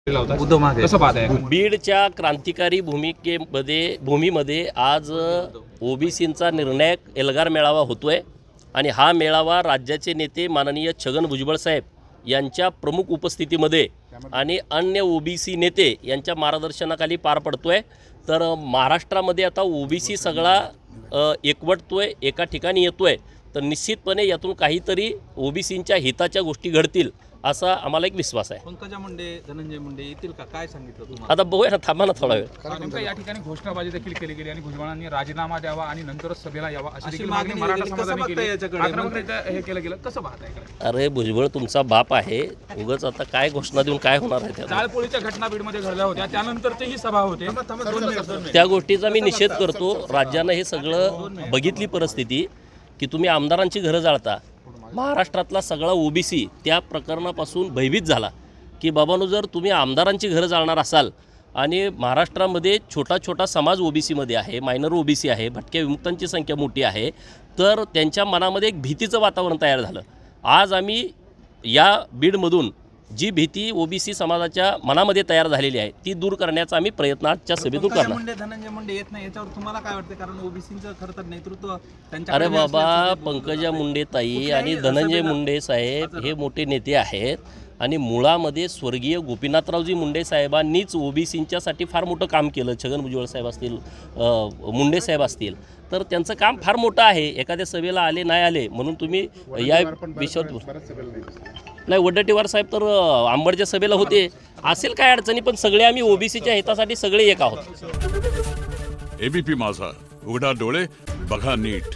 उद्धव महादेव कसं पाहताय? बीडच्या क्रांतिकारी भूमीमध्ये आज ओबीसींचा निर्णायक एल्गार मेळावा होतोय आणि हा मेळावा राज्याचे नेते माननीय छगन भुजबळ साहेब यांच्या प्रमुख उपस्थितीमध्ये आणि अन्य ओबीसी नेते यांच्या मार्गदर्शनाखाली पार पडतोय। तर महाराष्ट्रामध्ये आता ओबीसी सगळा एकवटतोय, एका ठिकाणी येतोय, तर निश्चितपणे यातून काहीतरी ओबीसींच्या हिताच्या गोष्टी घडतील असा आम्हाला एक विश्वास आहे। पंकजा मुंडे, धनंजय मुंडे येतील का, काय सांगितलं तुम्हाला? आता बघूया ना, थांबा ना थोडा वेळ। नेमकं या ठिकाणी घोषणाबाजी देखील केली गेली आणि भुजबळांनी राजीनामा द्यावा आणि नंतरच सभेला यावा अशी मागणी मराठा समाजाने केली। हे केलं गेलं, कसं पाहताय? अरे भुजबळ तुमचा बाप आहे, उगाच आता काय घोषणा देऊन काय होणार आहे? जाळपोळीच्या घटना बीडमध्ये घडल्या होत्या, त्यानंतरची ही सभा होते, त्या गोष्टीचा मी निषेध करतो। राज्यानं हे सगळं बघितली परिस्थिती की तुम्ही आमदारांची घरं जाळता। महाराष्ट्रातला सगळा ओबीसी त्या प्रकरणापासून भयभीत झाला की बाबांनो, जर तुम्ही आमदारांची घरं जाळणार असाल आणि महाराष्ट्रामध्ये छोटा छोटा समाज ओबीसीमध्ये आहे, मायनर ओबीसी आहे, भटक्या विमुक्तांची संख्या मोठी आहे, तर त्यांच्या मनामध्ये एक भीतीचं वातावरण तयार झालं। आज आम्ही या बीडमधून जी भीती ओबीसी समाजाच्या मनामध्ये तयार झालेली आहे ती दूर करण्याचा आम्ही प्रयत्न आजच्या सभेतून करणार। धनंजय मुंडे येत नाही याच्यावर तुम्हाला काय वाटतं? कारण ओबीसीचं खरं तर नेतृत्व अरे बाबा, पंकजा मुंडे ताई आणि धनंजय मुंडे साहेब हे मोठे नेते आहेत आणि मुळामध्ये स्वर्गीय गोपीनाथरावजी मुंडे साहेबांनीच ओबीसींच्यासाठी फार मोठं काम केलं। छगन भुजबळ साहेब असतील, मुंडे साहेब असतील, तर त्यांचं काम फार मोठं आहे। एखाद्या सभेला आले नाही आले म्हणून तुम्ही या विषयावर नाही, वडट्टीवार साहेब तर आंबडच्या सभेला होते, असेल काय अडचणी, पण सगळे आम्ही ओबीसीच्या हितासाठी सगळे एक आहोत। एबीपी माझा, उघडा डोळे बघा नीट।